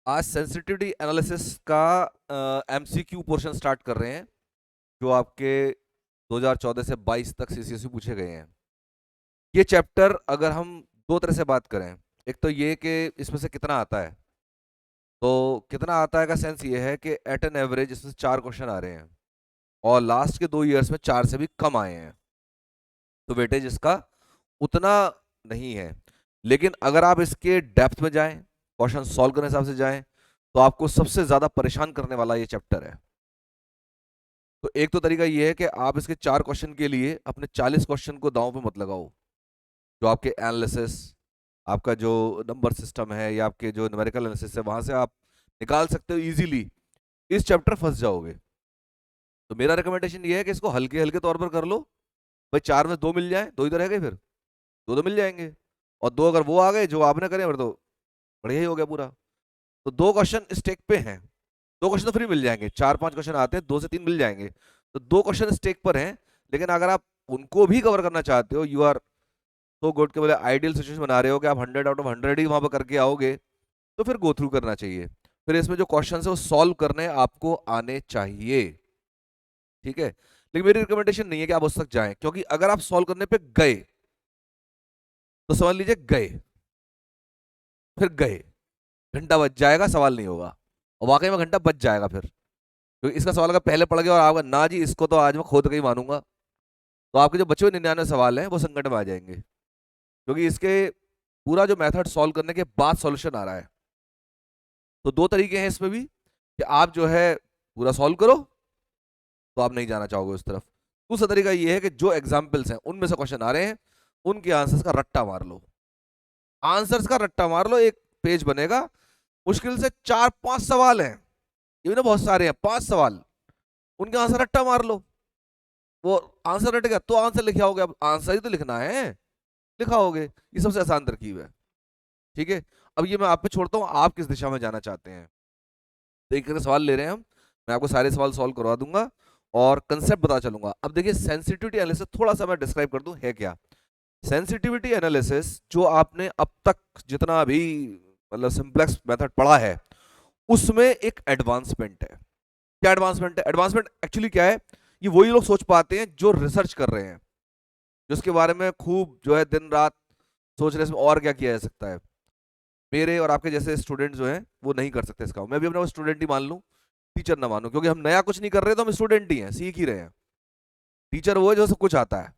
आज sensitivity analysis का MCQ portion start कर रहे हैं, जो आपके 2014 से 22 तक सीसीएसयू पूछे गए हैं। ये चैप्टर अगर हम दो तरह से बात करें, एक तो ये कि इसमें से कितना आता है। तो कितना आता है का सेंस ये है कि एट एन एवरेज इसमें से 4 क्वेश्चन आ रहे हैं और लास्ट के 2 ईयर्स में 4 से भी कम आए हैं, तो वेटेज इसका उतना नहीं है। लेकिन अगर आप इसके डेप्थ में जाएं, क्वेश्चन सॉल्व करने के हिसाब से जाएं, तो आपको सबसे ज्यादा परेशान करने वाला ये चैप्टर है। तो एक तो तरीका ये है कि आप इसके 4 क्वेश्चन के लिए अपने 40 क्वेश्चन को दांव पे मत लगाओ। जो आपके एनालिसिस, आपका जो नंबर सिस्टम है या आपके जो न्यूमेरिकल एनालिसिस है, वहां से आप निकाल सकते हो इजीली, इस चैप्टर फंस जाओगे। तो मेरा रिकमेंडेशन ये है कि इसको हल्के हल्के तौर पर कर लो। भाई 4 में 2 मिल जाए, 2 ही तो रह गए, फिर 2 तो मिल जाएंगे। और 2 अगर वो आ गए जो आपने करे, फिर तो बढ़िया ही हो गया पूरा। तो 2 क्वेश्चन स्टेक पे हैं, 2 क्वेश्चन तो फ्री मिल जाएंगे। 4-5 क्वेश्चन आते हैं, 2 से 3 मिल जाएंगे। तो 2 क्वेश्चन स्टेक पर हैं। लेकिन अगर आप उनको भी कवर करना चाहते हो, यू आर सो गुड के बोले आइडियल सिचुएशन बना रहे हो कि आप 100 आउट ऑफ 100 ही वहां पर करके आओगे, तो फिर गो थ्रू करना चाहिए। फिर इसमें जो क्वेश्चन है वो सॉल्व करने आपको आने चाहिए, ठीक है। लेकिन मेरी रिकमेंडेशन नहीं है कि आप उस तक जाएं, क्योंकि अगर आप सॉल्व करने पे गए तो समझ लीजिए गए, फिर गए, घंटा बच जाएगा, सवाल नहीं होगा। और वाकई में घंटा बच जाएगा फिर, क्योंकि इसका सवाल अगर पहले पड़ गया और आपका ना जी इसको तो आज मैं खोद के ही मानूंगा, तो आपके जो बचे हुए 99 सवाल हैं वो संकट में आ जाएंगे। क्योंकि इसके पूरा जो मेथड सॉल्व करने के बाद सॉल्यूशन आ रहा है। तो 2 तरीके हैं इसमें भी कि आप जो है पूरा सॉल्व करो, तो आप नहीं जाना चाहोगे उस तरफ। दूसरा तरीका ये है कि जो एग्जाम्पल्स हैं उनमें से क्वेश्चन आ रहे हैं, उनके आंसर्स का रट्टा मार लो। आंसर्स का रट्टा मार लो, एक पेज बनेगा, मुश्किल से 4-5 सवाल हैं, ये भी ना बहुत सारे हैं, 5 सवाल, उनके आंसर रट्टा मार लो। वो आंसर रट गया तो आंसर लिखा होगा, अब आंसर ही तो लिखना है, लिखा होगे। ये सबसे आसान तरकीब है, ठीक है। अब ये मैं आप पे छोड़ता हूँ, आप किस दिशा में जाना चाहते हैं। तो एक सवाल ले रहे हैं हम, मैं आपको सारे सवाल सॉल्व करवा दूंगा और कंसेप्ट बता चलूंगा। अब देखिए सेंसिटिविटी एनालिसिस थोड़ा सा मैं डिस्क्राइब कर दूं है क्या। सेंसिटिविटी एनालिसिस जो आपने अब तक जितना भी मतलब सिंप्लेक्स मेथड पढ़ा है, उसमें एक एडवांसमेंट है। क्या एडवांसमेंट है? एडवांसमेंट एक्चुअली क्या है, ये वही लोग सोच पाते हैं जो रिसर्च कर रहे हैं, जो इसके बारे में खूब जो है दिन रात सोच रहे हैं इसमें और क्या किया जा सकता है। मेरे और आपके जैसे स्टूडेंट जो हैं वो नहीं कर सकते इसका। मैं भी अपना स्टूडेंट ही मान लूं, टीचर ना मानो, क्योंकि हम नया कुछ नहीं कर रहे, तो हम स्टूडेंट ही हैं, सीख ही रहे हैं। टीचर वो है जो सब कुछ आता है,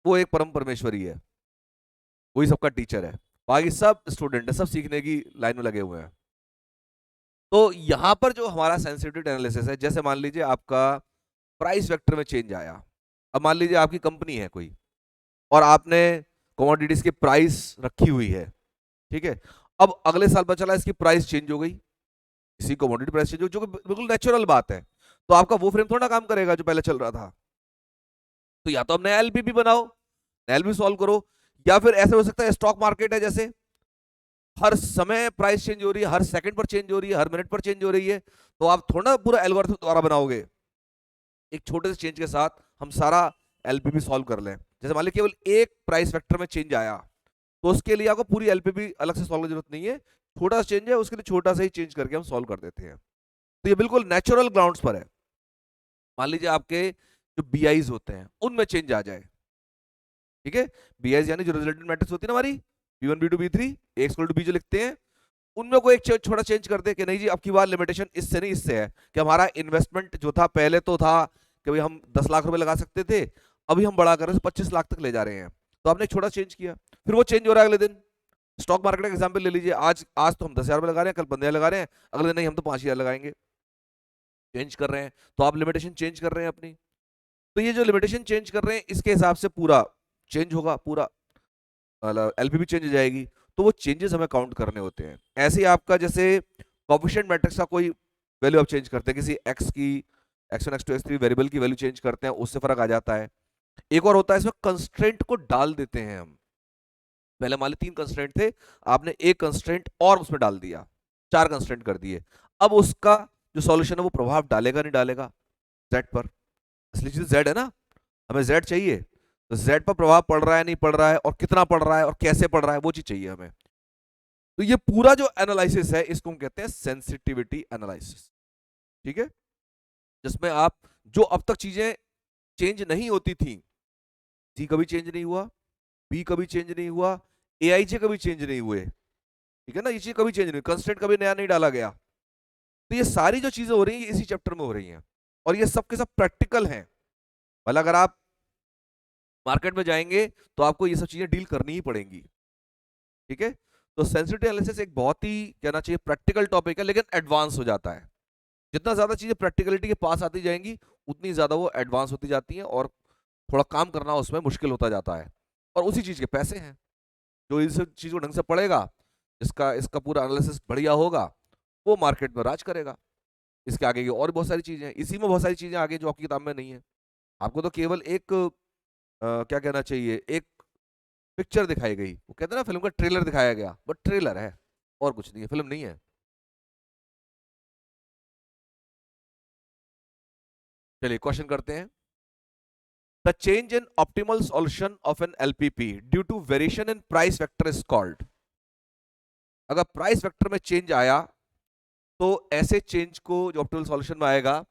वो एक परम परमेश्वरी है, वही सबका टीचर है। बाकी सब स्टूडेंट है, सब सीखने की लाइन में लगे हुए हैं। तो यहां पर जो हमारा सेंसिटिविटी एनालिसिस है, जैसे मान लीजिए आपका प्राइस वेक्टर में चेंज आया। अब मान लीजिए आपकी कंपनी है कोई, और आपने कमोडिटीज की प्राइस रखी हुई है, ठीक है। अब अगले साल पता चला इसकी प्राइस चेंज हो गई, इसी कमोडिटी प्राइस चेंज हो, जो कि बिल्कुल नेचुरल बात है। तो आपका वो फ्रेम थोड़ा काम करेगा जो पहले चल रहा था। तो या तो अब नया एलपीबी बनाओ, नया एलपीबी सॉल्व करो, या फिर ऐसे हो सकता है स्टॉक मार्केट है जैसे, हर समय प्राइस चेंज हो रही है, हर सेकंड पर चेंज हो रही है, हर मिनट पर चेंज हो रही है। तो आप थोड़ा पूरा एल्गोरिथम दोबारा बनाओगे, एक छोटे से चेंज के साथ हम सारा एलपीबी सॉल्व कर लें। जैसे मान लीजिए केवल एक प्राइस वेक्टर में चेंज आया, तो उसके लिए आपको पूरी एलपीबी अलग से सॉल्व की जरूरत नहीं है। छोटा सा चेंज है, उसके लिए छोटा सा ही चेंज करके हम सॉल्व कर देते हैं। तो ये बिल्कुल नेचुरल ग्राउंड्स पर है। मान लीजिए आपके जो बीआईज होते हैं उनमें चेंज आ जाए, ठीक है। बीआईज यानी जो रिजल्टेंट मैट्रिक्स होती है ना हमारी, बी1 बी2 बी3, एक्स इक्वल टू बी जो लिखते हैं, उनमें कोई एक छोटा चेंज कर दे कि नहीं जी अब की बार लिमिटेशन इससे नहीं इससे है, कि हमारा इन्वेस्टमेंट जो था पहले तो था कि भाई हम 10 लाख रुपए लगा सकते थे, अभी हम बढ़ा कर 25 लाख तक ले जा रहे हैं। तो आपने एक छोटा चेंज किया, फिर वो चेंज हो रहा है अगले दिन। स्टॉक मार्केट का एग्जाम्पल ले लीजिए, आज आज तो हम 10,000 रुपए लगा रहे हैं, कल 15,000 लगा रहे हैं, अगले दिन नहीं हम तो 5,000 लगाएंगे। चेंज कर रहे हैं, तो आप लिमिटेशन चेंज कर रहे हैं अपनी। तो ये जो लिमिटेशन चेंज कर रहे हैं, इसके हिसाब से पूरा चेंज होगा, पूरा एलपीबी चेंज हो जाएगी। तो वो चेंजेस हमें काउंट करने होते हैं। ऐसे ही आपका जैसे कोफिशिएंट मैट्रिक्स का कोई वैल्यू आप चेंज करते हैं, किसी एक्स की, x1 x2 x3 वेरिएबल की वैल्यू चेंज करते हैं, उससे फर्क आ जाता है। एक और होता है इसमें कंस्ट्रेंट को डाल देते हैं हम। पहले मान ली 3 कंस्ट्रेंट थे, आपने एक कंस्ट्रेंट और उसमें डाल दिया, 4 कंस्ट्रेंट कर दिए। अब उसका जो सॉल्यूशन है वो प्रभाव डालेगा नहीं डालेगा जेड पर। असली चीज जेड है ना, हमें जेड चाहिए। तो जेड पर प्रभाव पड़ रहा है नहीं पड़ रहा है, और कितना पड़ रहा है और कैसे पड़ रहा है, वो चीज चाहिए हमें। तो ये पूरा जो एनालिसिस है इसको हम कहते हैं सेंसिटिविटी एनालिसिस, ठीक है, जिसमें आप जो अब तक चीजें चेंज नहीं होती थी, सी कभी चेंज नहीं हुआ, बी कभी चेंज नहीं हुआ, एआईजे कभी चेंज नहीं हुए, ठीक है ना, ये चीज कभी चेंज नहीं, कंस्टेंट कभी नया नहीं डाला गया, तो ये सारी जो चीजें हो रही हैं इसी चैप्टर में हो रही हैं, और ये सब के सब प्रैक्टिकल हैं। मतलब अगर आप मार्केट में जाएंगे तो आपको ये सब चीजें डील करनी ही पड़ेंगी, ठीक है। तो सेंसिटिव एनालिसिस एक बहुत ही कहना चाहिए प्रैक्टिकल टॉपिक है, लेकिन एडवांस हो जाता है। जितना ज्यादा चीजें प्रैक्टिकलिटी के पास आती जाएंगी उतनी ज्यादा वो एडवांस होती जाती हैं, और थोड़ा काम करना उसमें मुश्किल होता जाता है, और उसी चीज के पैसे हैं। जो इस चीज को ढंग से पढ़ेगा, इसका इसका पूरा एनालिसिस बढ़िया होगा, वो मार्केट में राज करेगा। इसके आगे की और बहुत सारी चीजें हैं, इसी में बहुत सारी चीजें आगे जो आपकी किताब में नहीं है। आपको तो केवल एक क्या कहना चाहिए, एक पिक्चर दिखाई गई, वो कहते हैं ना फिल्म का ट्रेलर दिखाया गया, बट ट्रेलर है और कुछ नहीं है, फिल्म नहीं है। चलिए क्वेश्चन करते हैं। The change in optimal solution of an LPP due to variation in price vector is called. अगर प्राइस वेक्टर में चेंज आया तो ऐसे चेंज को जो ऑप्टिमल सॉल्यूशन में आएगा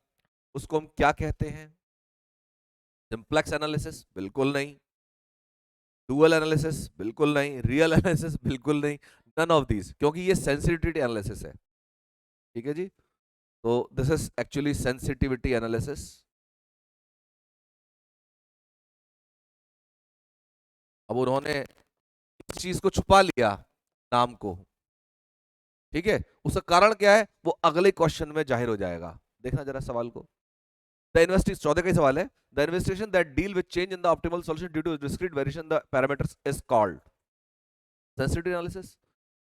उसको हम क्या कहते हैं? Simplex analysis? बिल्कुल नहीं। Dual analysis? बिल्कुल नहीं। Real analysis? बिल्कुल नहीं। नन ऑफ दीज, क्योंकि ये सेंसिटिविटी एनालिसिस है, ठीक है जी। तो this is actually sensitivity analysis. अब उन्होंने इस चीज को छुपा लिया, नाम को, ठीक है। उसका कारण क्या है वो अगले क्वेश्चन में जाहिर हो जाएगा। देखना जरा सवाल को। द इन्वेस्टिगेशन, 14 का ही सवाल है। The investigation that deal with change in the optimal solution due to discrete variation the parameters is called sensitivity analysis.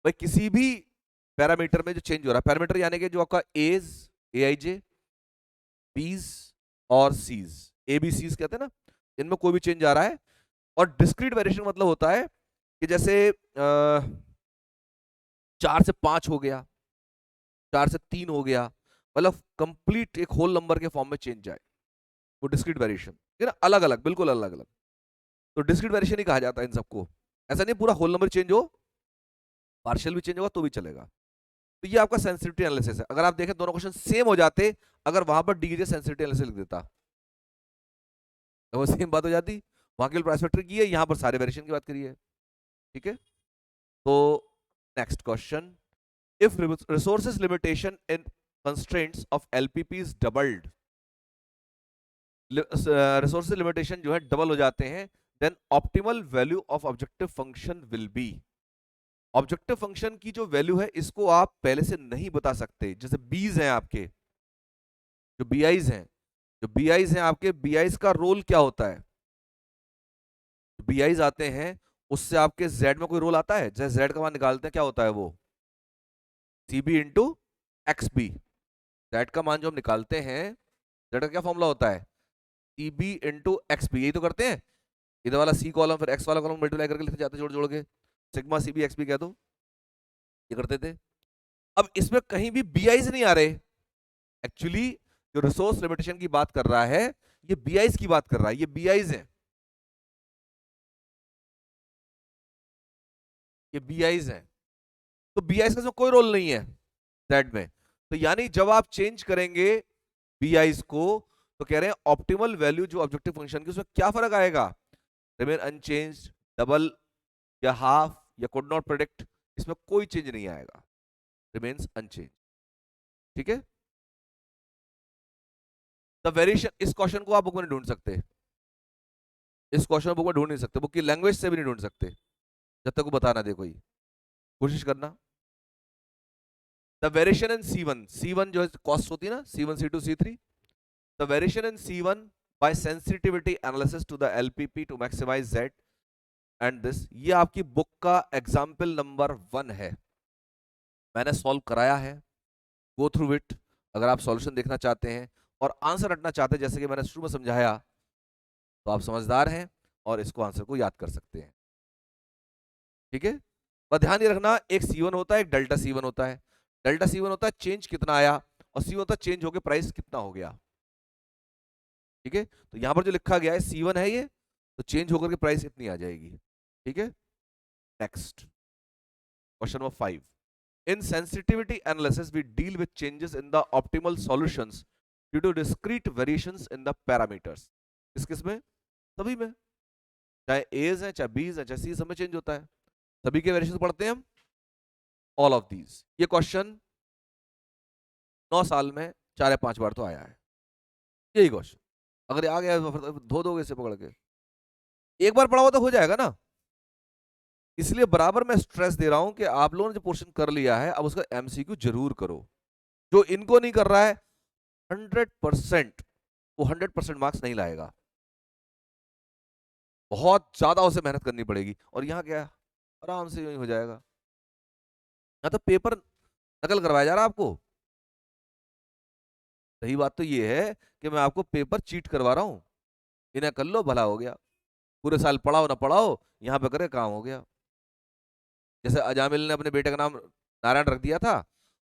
भाई किसी भी पैरामीटर में जो चेंज हो रहा है, पैरामीटर यानी कि जो आपका एज, एआईजे, बीज और सीज, ए बी सीज कहते हैं ना, इनमें कोई भी चेंज आ रहा है। और डिस्क्रीट वेरिएशन मतलब होता है कि जैसे 4 से 5 हो गया, 4 से 3 हो गया, मतलब कंप्लीट एक होल नंबर के फॉर्म में चेंज आए, वो डिस्क्रीट वेरिएशन है ना, अलग अलग, बिल्कुल अलग अलग। तो डिस्क्रीट वेरिएशन ही कहा जाता है इन सबको। ऐसा नहीं पूरा होल नंबर चेंज हो, पार्शियल भी चेंज होगा तो भी चलेगा। तो ये आपका सेंसिटिविटी एनालिसिस है। अगर आप देखें दोनों क्वेश्चन सेम हो जाते, अगर वहां पर डीजे सेंसिटिविटी एनालिसिस लिख देता तो वो सेम बात हो जाती। वहां केवल प्राइस फैक्टर की है, यहां पर सारे वेरिएशन की बात करी है, ठीक है। तो next question, if resources limitation in constraints of LPP is doubled, resources limitation जो है डबल हो जाते हैं, then optimal value of objective function will be। Objective function की जो वैल्यू है इसको आप पहले से नहीं बता सकते। जैसे बीज हैं आपके, जो बीआईज हैं, जो बीआईज हैं आपके, बीआईज का रोल क्या होता है? बीआईज आते हैं उससे आपके जेड में कोई रोल आता है? जैसे जेड का मान निकालते हैं क्या होता है वो? CB into x B. Z का मान जो हम निकालते हैं, जेड का क्या फॉर्मूला होता है? CB into x B. यही तो करते हैं, इधर वाला सी कॉलम फिर एक्स वाला कॉलम मल्टीप्लाई करके लिखते जाते जोड़ जोड़ के, सिग्मा सीबी एक्स बी कह दो, ये करते थे। अब इसमें कहीं भी बीआईज नहीं आ रहे। एक्चुअली जो रिसोर्स लिमिटेशन की बात कर रहा है ये बीआईज की बात कर रहा है, ये बीआईज है, ये बीआईज है। तो बीआईज का इसमें कोई रोल नहीं है जेड में। तो यानी जब आप चेंज करेंगे बीआईज को तो कह रहे हैं ऑप्टिमल वैल्यू जो ऑब्जेक्टिव फंक्शन की उसमें क्या फर्क आएगा? रिमेन अनचेंज्ड, डबल या हाफ या कुड नॉट प्रेडिक्ट, इसमें कोई चेंज नहीं आएगा, रिमेन्स अनचेंज, ठीक है। द वेरिएशन, इस क्वेश्चन को आप बुक में नहीं ढूंढ सकते, इस क्वेश्चन बुक में ढूंढ नहीं सकते, बुक की लैंग्वेज से भी नहीं ढूंढ सकते जब तक वो बता ना दे कोई। कोशिश करना। The variation in C1, C1 जो है कॉस्ट होती है ना, C1 C2 C3, the variation in C1 by sensitivity analysis to the LPP to maximize Z and this, ये आपकी बुक का एग्जाम्पल नंबर 1 है। मैंने सॉल्व कराया है, गो थ्रू इट। अगर आप सॉल्यूशन देखना चाहते हैं और आंसर रटना चाहते हैं जैसे कि मैंने शुरू में समझाया, तो आप समझदार हैं और इसको आंसर को याद कर सकते हैं, ठीक है। पर ध्यान ये रखना, एक C1 होता है, एक डेल्टा C1 होता है। डेल्टा C1 होता है चेंज कितना आया, और C1 होता है चेंज होकर प्राइस कितना हो गया, ठीक है। तो यहां पर जो लिखा गया है C1 है ये, तो चेंज होकर के प्राइस इतनी आ जाएगी, ठीक है। Next question number 5। In sensitivity analysis, we deal with changes in the optimal solutions due to discrete variations in the parameters. किस में? सभी में, चाहे A's हैं, चाहे B's हैं, चाहे C, सब में चेंज होता है, सभी के वेरिएशन पढ़ते हैं हम, ऑल ऑफ दीज। ये क्वेश्चन 9 साल में 4 या 5 बार तो आया है, यही क्वेश्चन। अगर आ गया धो दोगे इसे पकड़ के, एक बार पढ़ा हो तो हो जाएगा ना। इसलिए बराबर मैं स्ट्रेस दे रहा हूं कि आप लोगों ने जो पोर्शन कर लिया है, अब उसका एमसीक्यू जरूर करो। जो इनको नहीं कर रहा है 100%, वो 100% मार्क्स नहीं लाएगा, बहुत ज्यादा उसे मेहनत करनी पड़ेगी। और यहाँ क्या आराम से हो जाएगा, यहाँ तो पेपर नकल करवाया जा रहा है आपको। सही बात तो ये है कि मैं आपको पेपर चीट करवा रहा हूं, इन्हें कर लो भला हो गया, पूरे साल पढ़ाओ ना पढ़ाओ, यहाँ पे करे काम हो गया। जैसे अजामिल ने अपने बेटे का नाम नारायण रख दिया था,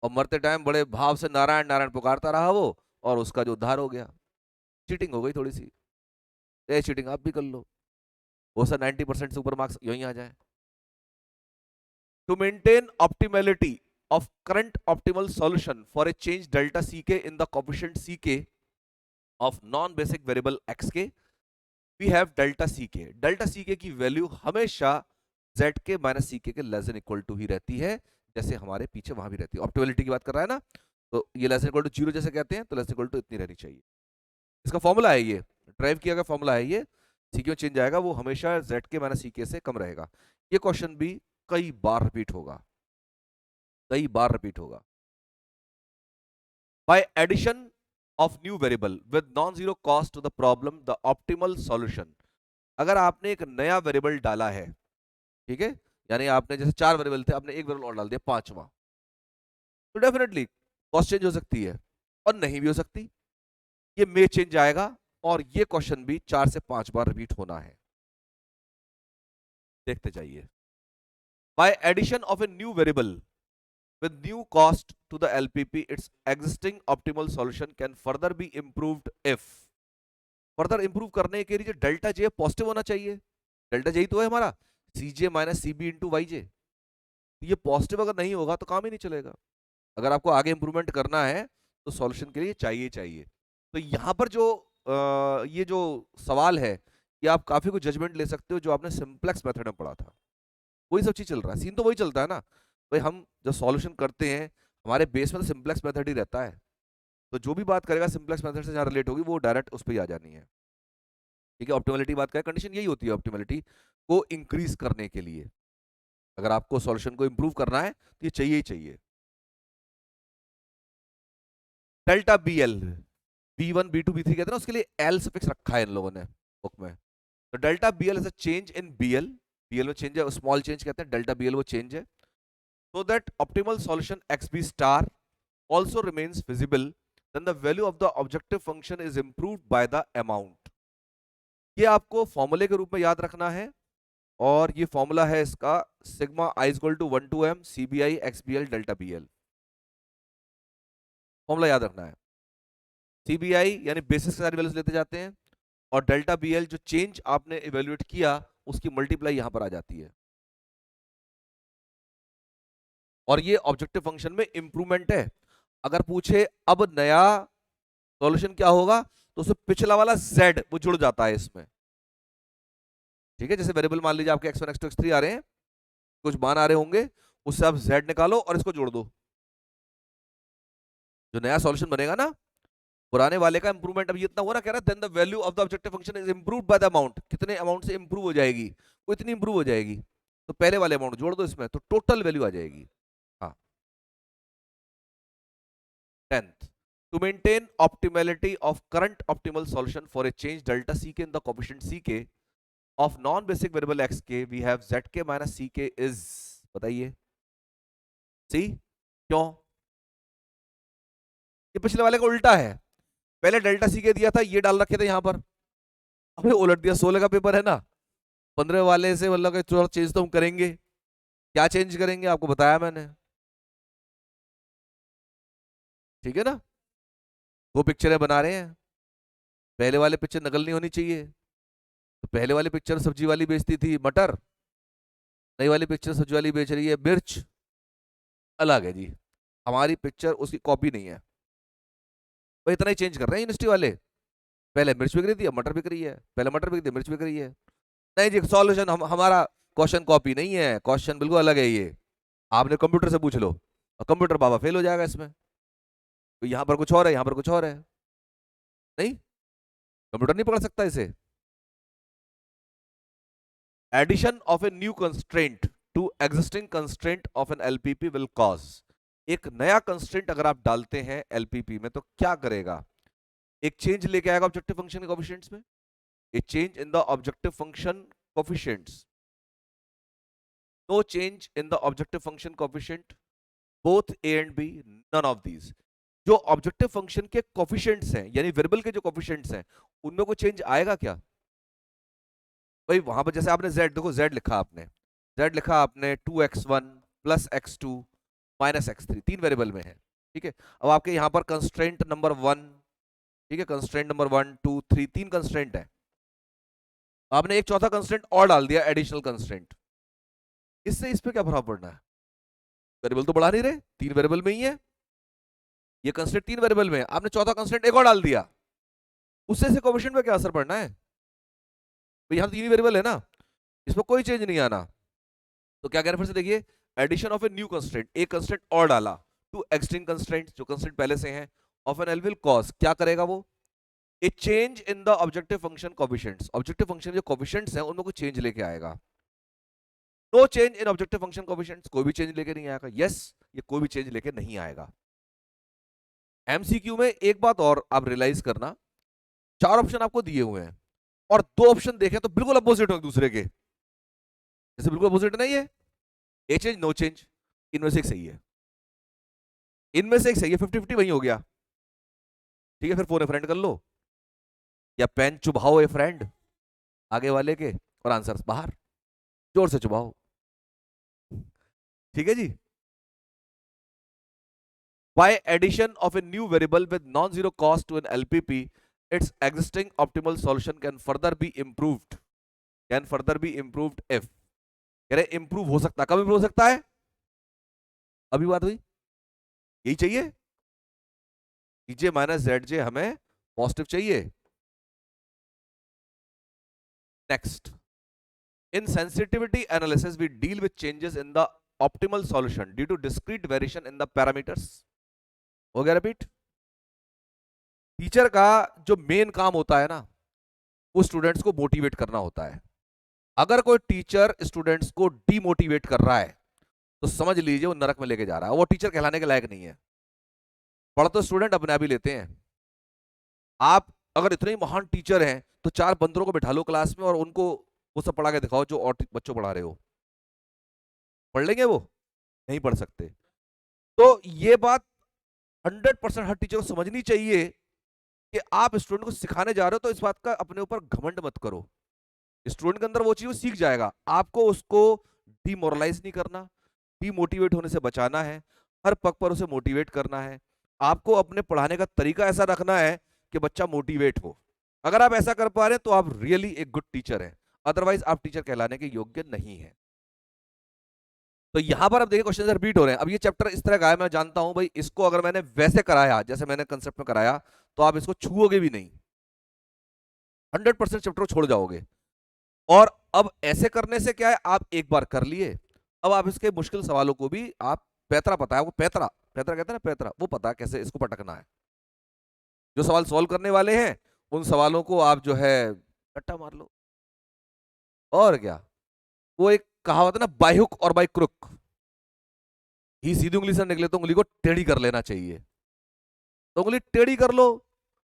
और मरते टाइम बड़े भाव से नारायण नारायण पुकारता रहा वो, और उसका जो उद्धार हो गया। चीटिंग हो गई थोड़ी सी, ये चीटिंग आप भी कर लो, वो सर 90% से ऊपर मार्क्स यहीं आ जाए। To maintain optimality of current optimal solution for a change delta ck in the coefficient ck of non-basic variable xk, we have delta ck. delta ck की वैल्यू हमेशा zk माइनस ck के less than equal to ही रहती है, जैसे हमारे पीछे वहां भी रहती है। ऑप्टिमैलिटी की बात कर रहा है ना, तो ये लेस देन इक्वल टू 0 जैसे कहते हैं, तो लेस देन इक्वल टू इतनी रहनी चाहिए। इसका फॉर्मूला है, ये ड्राइव किया गया फॉर्मूला है, ये ck में चेंज आएगा, वो हमेशा zk माइनस ck से कम रहेगा। ये क्वेश्चन भी कई बार रिपीट होगा, कई बार रिपीट होगा। By addition of new variable with non-zero cost to the problem, the optimal solution. अगर आपने एक नया वेरिएबल डाला है, ठीक है, यानी आपने जैसे 4 वेरिएबल थे, आपने एक वेरिएबल और डाल दिया 5वां, तो डेफिनेटली कॉस्ट चेंज हो सकती है और नहीं भी हो सकती, ये में चेंज आएगा। और ये क्वेश्चन भी 4 से 5 बार रिपीट होना है, देखते जाइए। By addition of a new variable with new cost to the LPP, its existing optimal solution can further be improved if, further improve करने के लिए डेल्टा जे पॉजिटिव होना चाहिए, डेल्टा जे ही तो है हमारा सीजे माइनस सीबी इंटू वाई जे, ये positive अगर नहीं होगा तो काम ही नहीं चलेगा। अगर आपको आगे इंप्रूवमेंट करना है तो सॉल्यूशन के लिए चाहिए चाहिए। तो यहाँ पर जो ये जो सवाल है, कि आप काफी कुछ जजमेंट ले सकते हो जो आपने सिंप्लेक्स मेथड में पढ़ा था, वही सब चीज चल रहा है, सीन तो वही चलता है ना भाई। हम जब सॉल्यूशन करते हैं, हमारे बेस में तो सिंप्लेक्स मेथड ही रहता है, तो जो भी बात करेगा सिंप्लेक्स मेथड से जहाँ रिलेट होगी वो डायरेक्ट उस पर ही आ जानी है। ठीक है, ऑप्टिमैलिटी बात करें, कंडीशन यही होती है ऑप्टिमैलिटी को इंक्रीज करने के लिए। अगर आपको सॉल्यूशन को इंप्रूव करना है तो ये चाहिए ही चाहिए। Delta b L, B1 B2 B3 कहते हैं ना, उसके लिए एल सफिक्स रखा है इन लोगों ने बुक में। तो delta b l is a change in BL, BL में चेंज है, स्मॉल चेंज कहते हैं, डेल्टा बीएल वो चेंज है। So that optimal solution xb star also remains visible, then the value of the objective function is improved by the amount. ये आपको फॉर्मूले के रूप में याद रखना है, और ये फॉर्मूला है इसका sigma i equal to 1 to m cbi xbl delta bl, formula याद रखना है। cbi यानी बेसिस के सारी वैल्यूज लेते जाते हैं, और डेल्टा bl जो चेंज आपने इवेल्युएट किया उसकी मल्टीप्लाई यहां पर आ जाती है, और ये ऑब्जेक्टिव फंक्शन में इंप्रूवमेंट है। अगर पूछे अब नया सॉल्यूशन क्या होगा, तो उसमें पिछला वाला z वो जुड़ जाता है इसमें। ठीक है, जैसे वेरिएबल मान लीजिए आपके x1 x2 x3 आ रहे हैं, कुछ मान आ रहे होंगे, उससे आप z निकालो और इसको जोड़ दो, जो नया सॉल्यूशन बनेगा ना, पुराने वाले का इंप्रूवमेंट अब ये इतना हो रहा, कह रहा है then the value of the objective function is improved by the amount, कितने अमाउंट से इंप्रूव हो जाएगी, वो इतनी इंप्रूव हो जाएगी, तो पहले वाले अमाउंट जोड़ दो इसमें, तो टोटल वैल्यू आ जाएगी। हाँ, 10th, to maintain optimality of current optimal solution for a change delta ck in the coefficient ck of non-basic variable xk, we have zk minus ck is, बताइए सी क्यों? ये पिछले वाले का उल्टा है, पहले डेल्टा ck दिया था, ये डाल रखे थे यहां पर, अबे उलट दिया। 16 का पेपर है ना, 15 वाले से मतलब थोड़ा चेंज तो हम करेंगे, क्या चेंज करेंगे आपको बताया मैंने, ठीक है ना। वो पिक्चरें बना रहे हैं, पहले वाले पिक्चर नकल नहीं होनी चाहिए, तो पहले वाली पिक्चर सब्जी वाली बेचती थी मटर, नई वाली पिक्चर सब्जी वाली बेच रही है मिर्च, अलग है जी, हमारी पिक्चर उसकी कॉपी नहीं है। भाई इतना ही चेंज कर रहे हैं यूनिवर्सिटी वाले, पहले मिर्च बिक रही थी अब मटर बिक रही है, पहले मटर बिक थी मिर्च बिक रही है। नहीं जी, सॉल्यूशन हमारा क्वेश्चन कॉपी नहीं है, क्वेश्चन बिल्कुल अलग है ये। आपने कंप्यूटर से पूछ लो और कंप्यूटर बाबा फेल हो जाएगा इसमें, तो यहां पर कुछ और है, यहां पर कुछ और है। नहीं, कंप्यूटर नहीं पकड़ सकता इसे। Addition of a new constraint to existing constraint of an LPP will cause, एक नया कंस्ट्रेंट अगर आप डालते हैं एलपीपी में तो क्या करेगा, एक चेंज लेके आएगा ऑब्जेक्टिव फंक्शन के कोएफिशिएंट्स में, a change in the objective function coefficients, no change in the objective function coefficient both a and b, none of these. जो ऑब्जेक्टिव फंक्शन के कोएफिशिएंट्स हैं यानी वेरिएबल के जो कोएफिशिएंट्स हैं उनमें कोई चेंज आएगा क्या? भाई वहां पर जैसे आपने z, देखो z लिखा आपने, z लिखा आपने 2x1 plus x2 minus x3, तीन वेरिएबल में है, ठीक है। अब आपके यहां पर कंस्ट्रेंट नंबर 1, ठीक है, कंस्ट्रेंट नंबर 1 2 3, तीन कंस्ट्रेंट है, आपने एक चौथा कंस्ट्रेंट और डाल दिया एडिशनल कंस्ट्रेंट, इससे इस पे क्या प्रभाव पड़ना है? वेरिएबल तो बढ़ा नहीं रहे, तीन वेरिएबल में ही है, ये कंस्ट्रेंट तीन वेरिएबल में है, आपने चौथा कंस्ट्रेंट एक और डाल दिया, उससे से कोएफिशिएंट पे क्या असर पड़ना है? तो यहां तो तीन वेरिएबल है ना, इसमें कोई चेंज नहीं आना। तो क्या कह रहे हैं फिर से देखिए, addition of a new constraint, एक कंस्ट्रेंट और डाला टू एक्सटिंग कंस्ट्रेंट, जो कंस्ट्रेंट पहले से हैं, of an l will cause, क्या करेगा वो, a change in the objective function coefficients, objective function जो कोएफिशिएंट्स हैं उनमें कोई चेंज लेके आएगा। No change in objective function coefficients, कोई भी चेंज लेके नहीं आएगा, यस, ये कोई भी चेंज लेके नहीं आएगा। एमसीक्यू में एक बात और आप रियलाइज करना, चार ऑप्शन आपको दिए हुए हैं और दो ऑप्शन देखें तो बिल्कुल अपोजिट हो एक दूसरे के, जैसे बिल्कुल अपोजिट नहीं है, ए चेंज नो चेंज, इनमें से एक सही है, इनमें से एक सही है, 50-50 वही हो गया, ठीक है। फिर फोन ए फ्रेंड कर लो या पेन चुभाओ ए फ्रेंड आगे वाले के और आंसर बाहर, जोर से चुभाओ, ठीक है जी। By addition of a new variable with non-zero cost to an LPP, its existing optimal solution can further be improved. Can further be improved if, कह रहे improve हो सकता है, कब improve हो सकता है? अभी बात हुई, यही चाहिए, TJ माइनस ZJ हमें पॉजिटिव चाहिए। Next, in sensitivity analysis we deal with changes in the optimal solution due to discrete variation in the parameters. हो गया रिपीट। टीचर का जो मेन काम होता है ना, वो स्टूडेंट्स को मोटिवेट करना होता है। अगर कोई टीचर स्टूडेंट्स को डीमोटिवेट कर रहा है तो समझ लीजिए वो नरक में लेके जा रहा है, वो टीचर कहलाने के लायक नहीं है। पढ़ तो स्टूडेंट अपने आप ही लेते हैं। आप अगर इतने ही महान टीचर हैं तो चार बंदरों को बिठा लो क्लास में और उनको वो सब पढ़ा के दिखाओ जो और बच्चों पढ़ा रहे हो, पढ़ लेंगे वो? नहीं पढ़ सकते। तो ये बात 100% हर टीचर को समझनी चाहिए कि आप स्टूडेंट को सिखाने जा रहे हो तो इस बात का अपने ऊपर घमंड मत करो। स्टूडेंट के अंदर वो चीज वो सीख जाएगा, आपको उसको डिमोरलाइज नहीं करना, डीमोटिवेट होने से बचाना है, हर पग पर उसे मोटिवेट करना है। आपको अपने पढ़ाने का तरीका ऐसा रखना है कि बच्चा मोटिवेट हो। अगर आप ऐसा कर पा रहे हैं तो आप रियली एक गुड टीचर हैं, अदरवाइज आप टीचर कहलाने के योग्य नहीं है। तो यहां पर अब देखिए क्वेश्चन रिपीट हो रहे हैं। अब ये चैप्टर इस तरह का है, मैं जानता हूं भाई इसको अगर मैंने वैसे कराया जैसे मैंने कंसेप्ट में कराया तो आप इसको छूओगे भी नहीं, 100% चैप्टर को छोड़ जाओगे। और अब ऐसे करने से क्या है, आप एक बार कर लिए, अब आप इसके मुश्किल सवालों को भी आप पैतरा पता है, वो पैतरा पैतरा कहते हैं ना, पैतरा, वो पता है कैसे इसको पटकना है। जो सवाल सॉल्व करने वाले हैं उन सवालों को आप जो है रट्टा मार लो। और क्या, वो एक कहावत है ना, बाय हुक और बाय क्रुक, ही सीधी उंगली से निकले तो उंगली को टेढ़ी कर लेना चाहिए, तो उंगली टेढ़ी कर लो।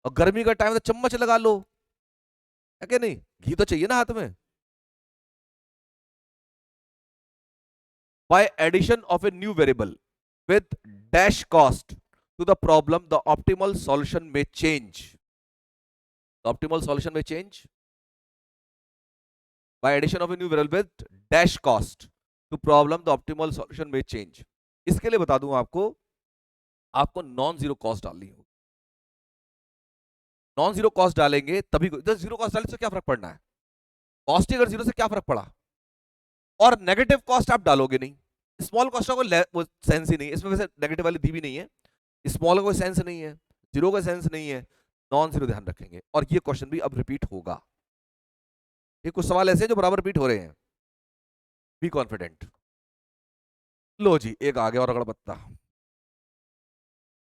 और गर्मी का टाइम तो चम्मच लगा लो, है कि नहीं, घी तो चाहिए ना हाथ में। By addition of a new variable with dash cost to the problem, the optimal solution may change. The optimal solution may change by addition of a new variable with dash cost to problem, the optimal solution may change. इसके लिए बता दूं आपको non zero cost डालनी होगी। Non zero cost डालेंगे तभी, zero cost डालने से क्या फर्क पड़ना है, कॉस्ट अगर जीरो से क्या फर्क पड़ा, और नेगेटिव कॉस्ट आप डालोगे नहीं, स्मॉल कॉस्ट का कोई सेंस ही नहीं है इसमें, वैसे नेगेटिव वाली दी भी नहीं है, स्मॉल का कोई सेंस नहीं है, जीरो का सेंस नहीं है, नॉन जीरो ध्यान रखेंगे। और ये क्वेश्चन भी अब रिपीट होगा, ये कुछ सवाल ऐसे हैं जो बराबर रिपीट हो रहे हैं, बी कॉन्फिडेंट। लो जी एक आ गया और अगड़ पत्ता।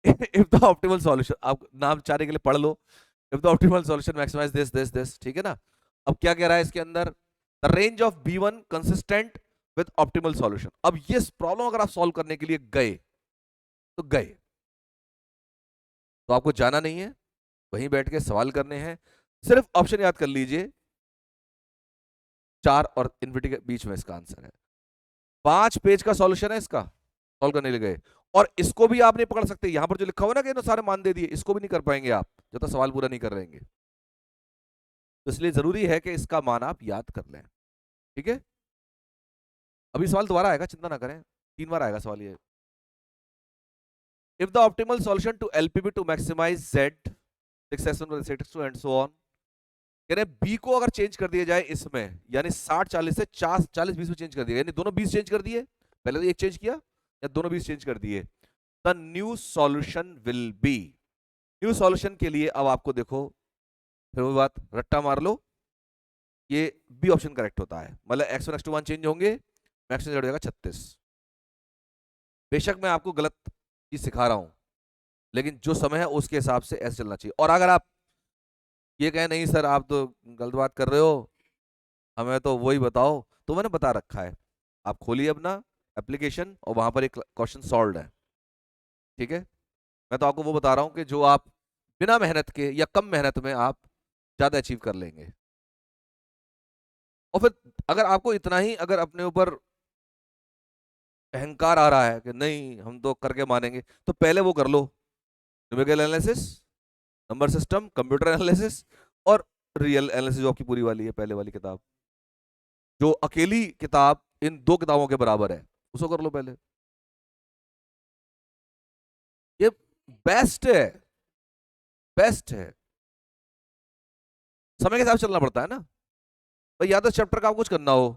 इफ द ऑप्टिमल सॉल्यूशन, आप नाम चाहने के लिए पढ़ लो, if the optimal solution maximize this, ठीक है ना। अब क्या कह रहा है इसके अंदर, the range of B1 consistent with optimal solution. अब ये प्रॉब्लम अगर आप सॉल्व करने के लिए गए तो गए, तो आपको जाना नहीं है, वहीं बैठ के सवाल करने हैं, सिर्फ ऑप्शन याद कर लीजिए, 4 और इन्फिनिटी के बीच में इसका आंसर है। 5 पेज का सॉल्यूशन है इसका, सॉल्व करने के लिए गए, और इसको भी आप नहीं पकड़ सकते, यहां पर जो लिखा हुआ ना कि सारे मान दे दिए, इसको भी नहीं कर पाएंगे आप जब तक सवाल पूरा नहीं कर रहेंगे। तो इसलिए जरूरी है कि इसका मान आप याद कर लें, ठीक है। अभी सवाल दोबारा आएगा, चिंता ना करें, 3 बार आएगा सवाल ये। If the optimal solution to LPP to maximize z 6x1 6x2 and so on, कह रहे बी को अगर चेंज कर दिया जाए इसमें, यानी 60-40 से 40-20 में चेंज कर दिया, यानी दोनों 20 चेंज कर दिए, पहले तो एक चेंज किया या दोनों 20 चेंज कर दिए, the new solution will be. New solution के लिए अब आपको देखो, फिर वो बात रट्टा मार लो, ये बी ऑप्शन करेक्ट होता है, मतलब x1 x2 1 चेंज होंगे, मैक्सिमम हो जाएगा 36। बेशक मैं आपको गलत चीज सिखा रहा हूं, लेकिन जो समय है उसके हिसाब से ऐसे चलना चाहिए। और अगर आप ये कहें नहीं सर आप तो गलत बात कर रहे हो, हमें तो वही बताओ, तो मैंने बता रखा है, आप खोलिए अपना एप्लीकेशन और वहां पर एक क्वेश्चन सॉल्व है, ठीक है। मैं तो आपको वो बता रहा हूं कि जो आप बिना मेहनत के या कम मेहनत में आप ज्यादा अचीव कर लेंगे। और फिर अगर आपको इतना ही अगर अपने ऊपर अहंकार आ रहा है कि नहीं हम तो करके मानेंगे, तो पहले वो कर लो, numerical analysis, number system, computer analysis और रियल एनालिसिस जो आपकी पूरी वाली है पहले वाली किताब, जो अकेली किताब इन 2 किताबों के बराबर है, उसको कर लो पहले। ये बेस्ट है, बेस्ट है। समय के हिसाब से चलना पड़ता है ना भाई, या तो चैप्टर का आपको कुछ करना हो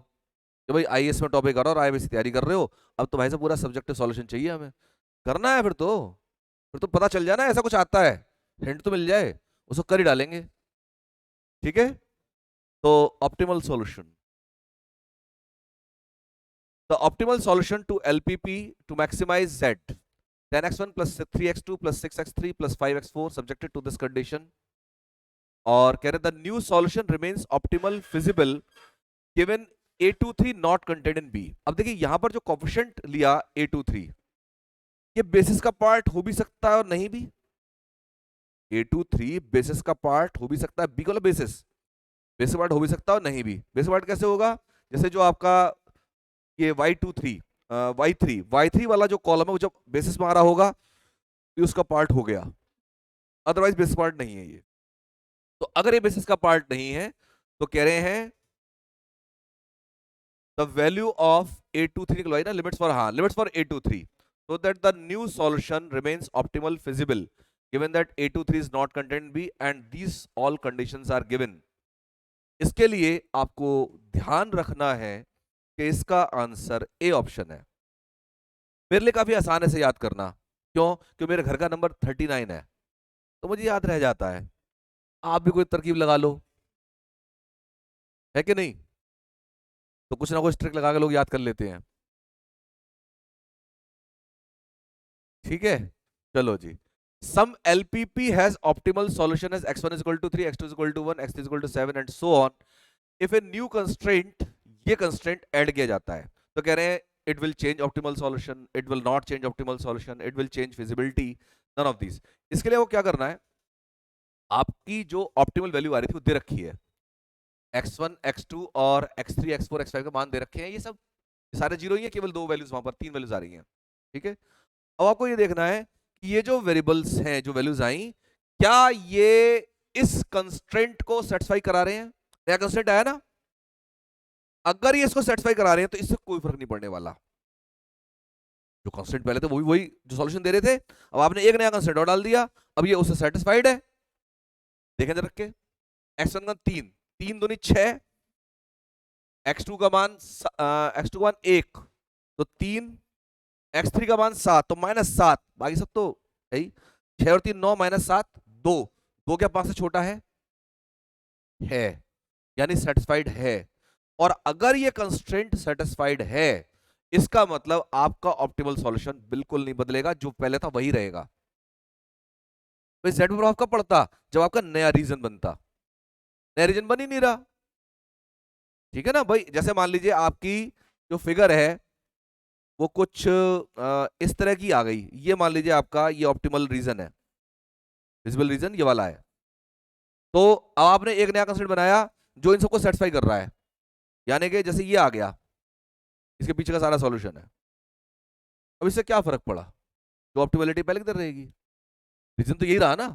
कि भाई आईएएस में टॉपिक करो और आईएएस की तैयारी कर रहे हो, अब तो भाई से पूरा सब्जेक्टिव सॉल्यूशन चाहिए हमें, करना है फिर तो पता चल जाए ना ऐसा कुछ आता है, हिंट तो मिल जाए, उसको कर ही डालेंगे, ठीक है। तो optimal solution, the optimal solution to LPP to maximize z 10x1 plus 3x2 plus 6x3 plus 5x4 subjected to this condition, और कह रहे the new solution remains optimal feasible given A23 not content in B। अब देखिए यहां पर जो coefficient लिया A23, ये बेसिस का पार्ट हो भी सकता है और नहीं भी, A23 बेसिस का पार्ट हो भी सकता है, B को बेसिस बेसिस पार्ट हो भी सकता है और नहीं भी। बेसिस पार्ट कैसे होगा, जैसे जो आपका ये Y23 Y3 वाला जो कॉलम है वो जब बेसिस में आ रहा होगा ये उसका पार्ट हो गया, अदरवाइज बेसिस पार्ट नहीं है ये। तो अगर ये बेसिस का पार्ट नहीं है तो कह रहे हैं द वैल्यू ऑफ A23 निकलवाई ना, लिमिट्स फॉर, हाँ limits for A23, so that the new solution remains optimal feasible given that A23 is not contained B and these all conditions are given। इसके लिए आपको ध्यान रखना है कि इसका आंसर ए ऑप्शन है। मेरे लिए काफी आसान है इसे याद करना, क्यों, क्योंकि मेरे घर का नंबर 39 है, तो मुझे याद रह जाता है। आप भी कोई तरकीब लगा लो, है कि नहीं, तो कुछ ना कुछ ट्रिक लगा के लोग याद कर लेते हैं, ठीक है। चलो जी, some LPP has optimal solution as x1 is equal to 3, x2 is equal to 1, x3 is equal to 7 and so on if a new constraint, ये कंस्ट्रेंट ऐड किया जाता है, तो कह रहे हैं it will change optimal solution, it will not change optimal solution, it will change feasibility, none of this. इसके लिए वो क्या करना है, आपकी जो ऑप्टिमल वैल्यू आ रही थी वो दे रखी है, x1 x2 और x3 x4 x5 के मान दे रखे हैं, ये सब सारे जीरो ही है, केवल 2 वैल्यूज वहां पर 3 वैल्यूज आ रही हैं, ठीक है। अब आपको ये देखना है कि ये जो वेरिएबल्स हैं, जो वैल्यूज आई, क्या ये इस कंस्ट्रेंट को सेटिस्फाई करा रहे हैं, नया कंस्ट्रेंट आया ना, अगर ये इसको सेटिस्फाई करा रहे हैं तो इससे कोई फर्क नहीं पड़ने वाला, जो कंस्ट्रेंट पहले थे वो भी वही जो सॉल्यूशन दे रहे थे, अब आपने एक नया कंस्ट्रेंट और डाल दिया, अब ये उससे सेटिस्फाइड है, देखें जरा रख के, x1 का 3 3 दूनी 6, x2 का मान 1, तो 3 x3 का मान 7, तो -7, बाकी सब तो है ही। 6 और 3 9, -7 2, 2 क्या 5 से छोटा है, यानी सेटिस्फाइड है। और अगर ये कंस्ट्रेंट सेटिस्फाइड है, इसका मतलब आपका ऑप्टिमल सॉल्यूशन बिल्कुल नहीं बदलेगा, जो पहले था वही रहेगा। भाई जेड प्रभाव कब पड़ता? जब आपका नया रीजन बनता। नया रीजन बन ही नहीं रहा, ठीक है ना भाई। जैसे मान लीजिए आपकी जो फिगर है वो कुछ इस तरह की आ गई, ये मान लीजिए आपका ये ऑप्टिमल रीजन है, विजिबल रीजन ये वाला है। तो अब आपने एक नया कंस्ट्रेंट बनाया जो इन सबको सेटिस्फाई कर रहा है, यानी कि जैसे ये आ गया, इसके पीछे का सारा सॉल्यूशन है। अब इससे क्या फर्क पड़ा? जो ऑप्टिमलिटी पहले की तरह रहेगी, रीजन तो यही रहा ना,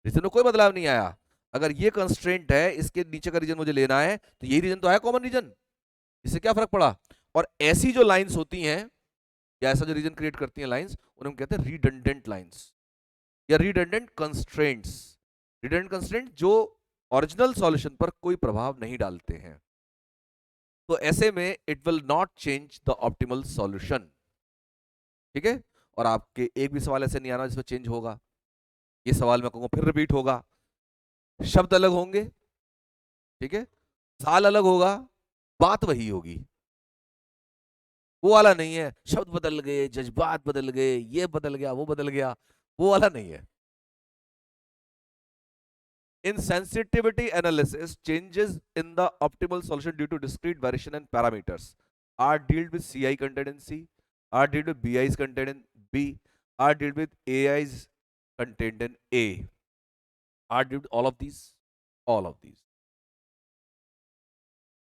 रीजन में कोई बदलाव नहीं आया। अगर ये कंस्ट्रेंट है, इसके नीचे का रीजन मुझे लेना है, तो यही रीजन तो है कॉमन रीजन, इससे क्या फर्क पड़ा? और ऐसी जो लाइंस होती हैं या ऐसा जो रीजन क्रिएट करती हैं लाइंस, उन्हें हम कहते हैं रिडंडेंट लाइंस या रिडंडेंट कंस्ट्रेंट्स। रिडंडेंट कंस्ट्रेंट जो ओरिजिनल सॉल्यूशन पर कोई प्रभाव नहीं डालते हैं, तो ऐसे में it will not change the optimal solution, ठीक है। और आपके एक भी सवाल ऐसे नहीं आना जिसमें चेंज होगा। ये सवाल मैं कहूंगा फिर रिपीट होगा, शब्द अलग होंगे, ठीक है, साल अलग होगा, बात वही होगी। वो वाला नहीं है शब्द बदल गए, जज्बात बदल गए, ये बदल गया, वो बदल गया, वो वाला नहीं है। In sensitivity analysis, changes in the optimal solution due to discrete variation in parameters are dealt with CI contained in C, are dealt with BIs contained in B, are dealt with AIs contained in A, are dealt with all of these, all of these.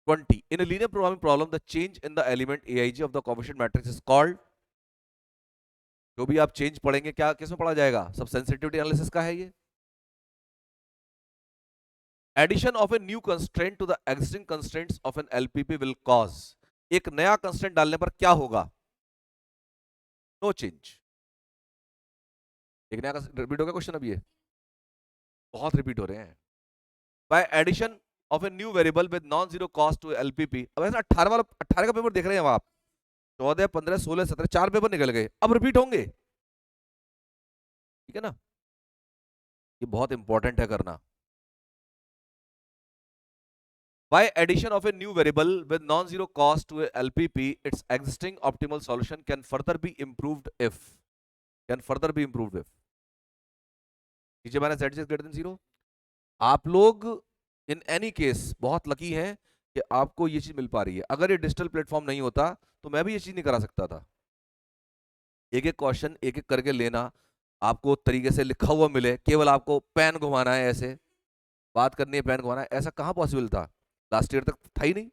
20. In a linear programming problem, the change in the element AIJ of the coefficient matrix is called, जो भी आप change पढ़ेंगे क्या किसमें पढ़ा जाएगा, सब sensitivity analysis का है ये। Addition of a new constraint to the existing constraints of an LPP will cause, एक नया कंस्ट्रेंट डालने पर क्या होगा? No change. एक नया रिपीट हो गया क्वेश्चन, अब ये बहुत रिपीट हो रहे हैं। By addition of a new variable with non zero cost to LPP. अब ऐसा 18 वाला 18 का पेपर देख रहे हैं आप, 14 15 16 17 4 पेपर निकल गए, अब रिपीट होंगे, ठीक है ना। ये बहुत इंपॉर्टेंट है करना। By addition of a new variable with non-zero cost to a LPP, its existing optimal solution can further be improved if, नीचे minus z is greater than 0। आप लोग इन एनी केस बहुत लकी हैं कि आपको ये चीज मिल पा रही है। अगर ये डिजिटल प्लेटफॉर्म नहीं होता तो मैं भी ये चीज नहीं करा सकता था। एक एक क्वेश्चन एक एक करके लेना, आपको तरीके से लिखा हुआ मिले, केवल आपको पेन घुमाना है, ऐसे बात करनी है, पेन घुमाना है, ऐसा कहाँ पॉसिबल था? लास्ट ईयर तक था ही नहीं।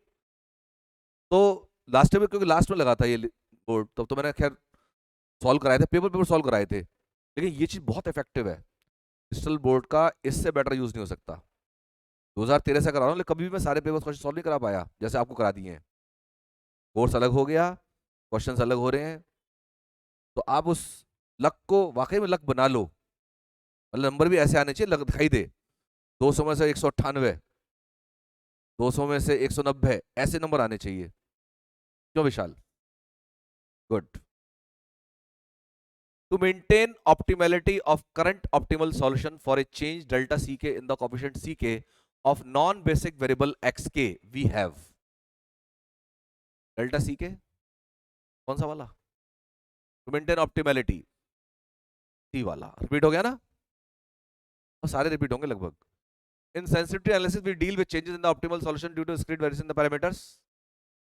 तो लास्ट ईयर में क्योंकि लास्ट में लगा था ये बोर्ड, तब तो मैंने खैर सॉल्व कराए थे, पेपर पेपर सॉल्व कराए थे, लेकिन ये चीज बहुत इफेक्टिव है। डिजिटल बोर्ड का इससे बेटर यूज नहीं हो सकता। 2013 से करा रहा हूँ, लेकिन कभी भी मैं सारे पेपर क्वेश्चन सॉल्व नहीं करा पाया जैसे आपको करा दिए हैं। कोर्स अलग हो गया, क्वेश्चंस अलग हो रहे हैं, तो आप उस लक को वाकई में लक बना लो। मतलब नंबर भी ऐसे आने चाहिए, लक दिखाई दे, 200 में से 198, 200 में से 190, ऐसे नंबर आने चाहिए। क्यों विशाल? Good. To maintain optimality of current optimal solution for a change delta ck in the coefficient ck of non-basic variable xk, we have delta ck कौन सा वाला? To maintain optimality, सी वाला रिपीट हो गया ना, और सारे रिपीट होंगे लगभग। In sensitivity analysis, we deal with changes in the optimal solution due to discrete variation in the parameters,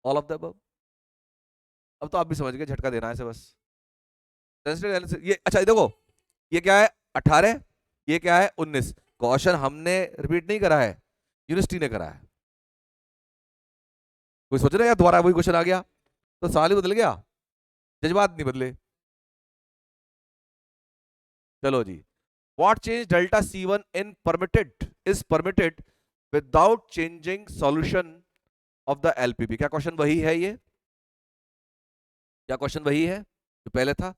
all of the above। अब तो आप भी समझ गए, झटका देना है ऐसे बस। सेंसिटिविटी एनालिसिस, ये अच्छा ये देखो, ये क्या है 18, ये क्या है 19। क्वेश्चन हमने रिपीट नहीं करा है, यूनिवर्सिटी ने करा है। कोई सोच रहा है दोबारा वही क्वेश्चन आ गया, तो सवाल ही बदल गया, जज्बात नहीं बदले। चलो जी, what change delta C1 in permitted is permitted without changing solution of the LPP। क्या क्वेश्चन वही है ये? क्या क्वेश्चन वही है जो पहले था?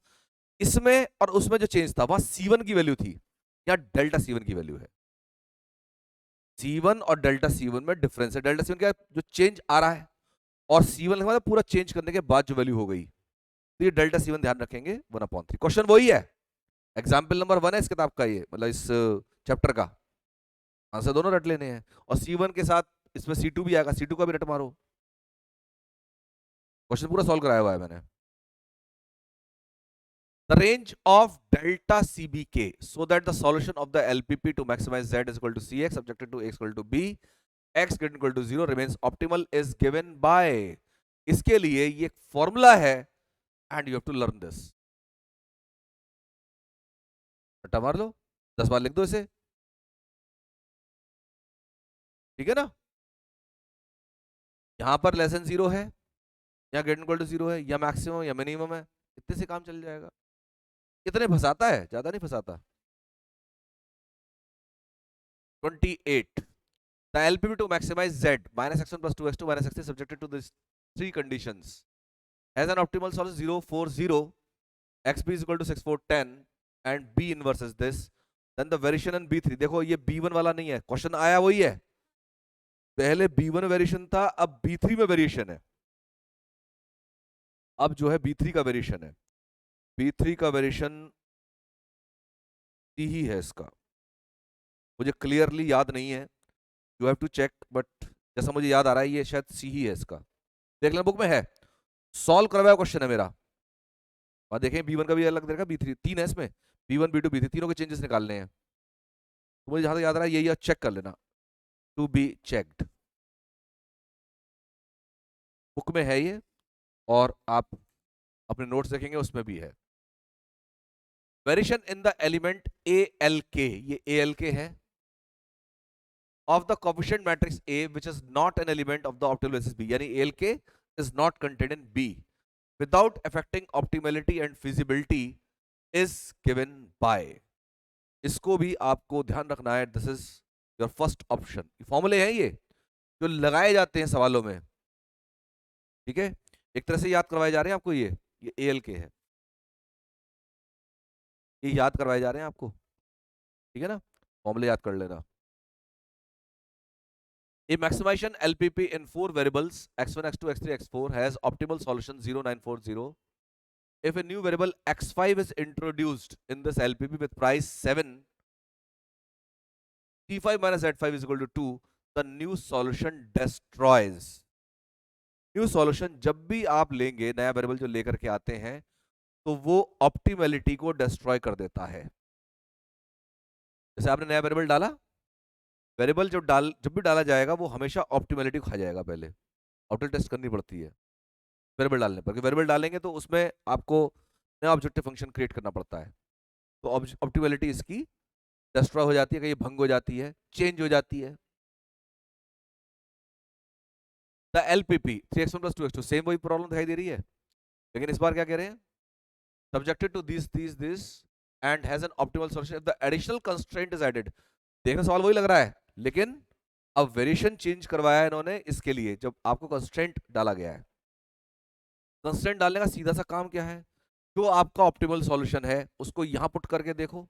इसमें और उसमें जो चेंज था वहां C1 की वैल्यू थी, या डेल्टा C1 की वैल्यू है। C1 और डेल्टा C1 में डिफरेंस है। डेल्टा C1 क्या जो चेंज आ रहा है, और C1 मतलब पूरा चेंज करने के बाद जो वैल्यू हो गई, तो ये डेल्टा C1 ध्यान रखेंगे 1/3। क्वेश्चन वही है, एग्जाम्पल नंबर 1 है इस किताब का, ये मतलब इस चैप्टर का। आंसर दोनों रट लेने हैं, और C1 के साथ इसमें C2 भी आएगा, C2 का भी रट मारो। क्वेश्चन पूरा सॉल्व कराया हुआ है मैंने। The range of delta CBK so that the solution of the LPP to maximize Z is equal to CX subjected to X equal to B, X greater equal to 0 remains optimal is given by, इसके लिए ये formula है and you have to learn this। रट्टा मार लो, 10 बार लिख दो इसे, ठीक है ना। यहां पर लेस देन 0 है, या ग्रेटर इक्वल टू 0 है, या मैक्सिमम या मिनिमम है, इतने से काम चल जाएगा। कितने फंसाता है, ज्यादा नहीं फंसाता। 28 the LPP to maximize Z minus x1 plus 2x2 minus x3 subjected to these three conditions has an optimal solution 0 4 0, xb is equal to 6 4 10 and b inverse is this, then the variation in B3। देखो ये B1 वाला नहीं है, question आया वही है, पहले B1 variation था, अब B3 में वेरिएशन है। अब जो है B3 का वेरिएशन है, B3 का वेरिएशन ही है इसका, मुझे क्लियरली याद नहीं है, you have to check, but जैसा मुझे याद आ रहा है ये शायद सी ही है इसका, देख लेना बुक में है, सॉल्व करवाया क्वेश्चन है मेरा। और देखें B1 का भी अलग देगा, B3 तीन है इसमें, B1 B2 B3 तीनों के चेंजेस निकालने हैं, तो मुझे जहां तक याद आ रहा है यही चेक कर लेना, टू बी चेक्ड, बुक में है ये, और आप अपने नोट्स देखेंगे उसमें भी है। Variation in the element ALK, ये ALK है, of the coefficient matrix A which is not an element of the optimal basis B, यानी ALK is not contained in B without affecting optimality and feasibility is given by, इसको भी आपको ध्यान रखना है, this is your first option. फॉर्मूले हैं ये जो लगाए जाते हैं सवालों में, ठीक है, एक तरह से याद करवाए जा रहे हैं आपको, ये ALK है, ये याद करवाए जा रहे हैं आपको, ठीक है ना, फॉर्मूले याद कर लेना। A maximization LPP in 4 variables x1 x2 x3 x4 has optimal solution 0 9 4 0 if a new variable x5 is introduced in this LPP with price 7, t5 minus z5 is equal to 2, the new solution destroys। New solution जब भी आप लेंगे, नया variable जो लेकर के आते हैं, तो वो ऑप्टिमैलिटी को डिस्ट्रॉय कर देता है। जैसे आपने नया वेरिएबल डाला, वेरिएबल जब भी डाला जाएगा वो हमेशा ऑप्टिमैलिटी खा जाएगा, पहले ऑप्टिमल टेस्ट करनी पड़ती है वेरिएबल डालने पर, वेरिएबल डालेंगे तो उसमें आपको नया ऑब्जेक्टिव फंक्शन क्रिएट करना पड़ता है, तो ऑप्टिमैलिटी इसकी डिस्ट्रॉय हो जाती है, कहीं भंग हो जाती है, चेंज हो जाती है। The LPP 3x1 plus 2x2, same वही प्रॉब्लम दिखाई दे रही है, लेकिन इस बार क्या कह रहे हैं, subjected to this and has an optimal solution if the additional constraint is added। देखने सवाल वही लग रहा है, लेकिन अब वेरिएशन चेंज करवाया है इन्होंने इसके लिए, जब आपको कंस्ट्रेंट डाला गया है। कंस्ट्रेंट डालने का सीधा सा काम क्या है, जो आपका ऑप्टिमल सॉल्यूशन है उसको यहां पुट करके देखो,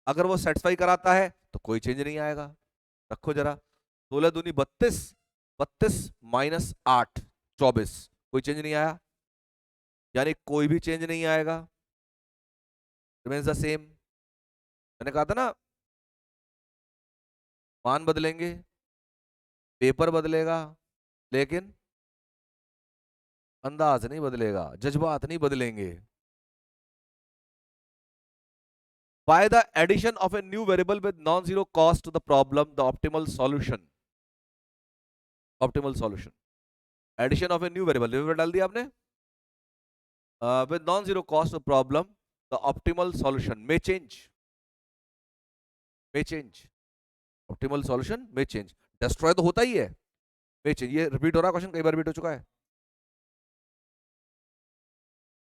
अगर वो सेटिस्फाई कराता है तो कोई चेंज नहीं आएगा। रखो जरा, 16 दूनी 32, 32 माइनस 8 24, कोई चेंज नहीं आया, यानी कोई भी चेंज नहीं आएगा, रिमेन्स द सेम। मैंने कहा था ना, मान बदलेंगे, पेपर बदलेगा, लेकिन अंदाज नहीं बदलेगा, जज्बात नहीं बदलेंगे। By the addition of a new variable with non-zero cost to the problem, the optimal solution, addition of a new variable डाल दिया आपने, with non-zero cost to the problem, the optimal solution may change, optimal solution may change, destroy तो होता ही है, may change, ये repeat हो रहा है क्वेश्चन, कई बार रिपीट हो चुका है।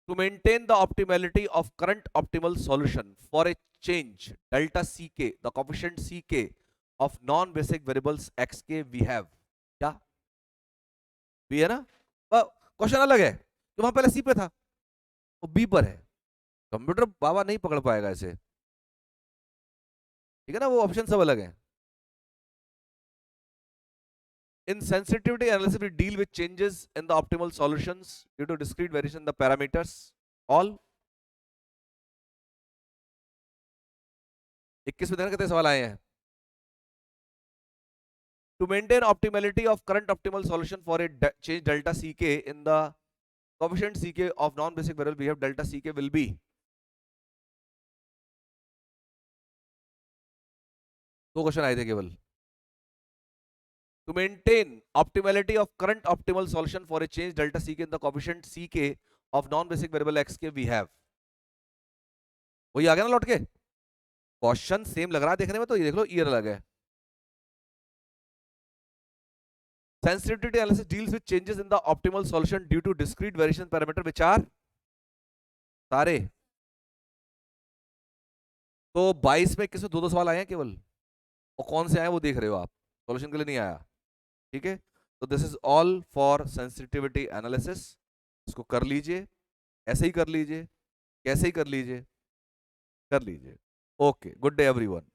To maintain the optimality of current optimal solution for a change delta ck, the coefficient ck of non-basic variables xk we have, क्या b है ना, क्वेश्चन अलग है, तो वहां पहले सी पे था, वो बी पर है, कंप्यूटर बाबा नहीं पकड़ पाएगा इसे, ठीक है ना, वो ऑप्शन सब अलग है। In sensitivity analysis, we deal with changes in the optimal solutions due to discrete variation in the parameters. All 21 में देखना कितने सवाल आए हैं. To maintain optimality of current optimal solution for a change delta ck in the coefficient ck of non-basic variable, we have delta ck will be. दो question आए थे केवल. To maintain optimality of current optimal solution for a change delta ck in the coefficient ck of non-basic variable xk, we have. वही आ गया ना लौट के. Question same लग रहा है देखने में, तो ये देख लो ईयर अलग है. Sensitivity analysis deals with changes in the optimal solution due to discrete variation parameter which are सारे. तो 22 में किसमें दो दो सवाल आए हैं केवल, और कौन से आए वो देख रहे हो आप, सॉल्यूशन के लिए नहीं आया. ठीक है, तो this is all for sensitivity analysis. इसको कर लीजिए, ऐसे ही कर लीजिए, कैसे ही कर लीजिए, कर लीजिए. Okay, good day everyone.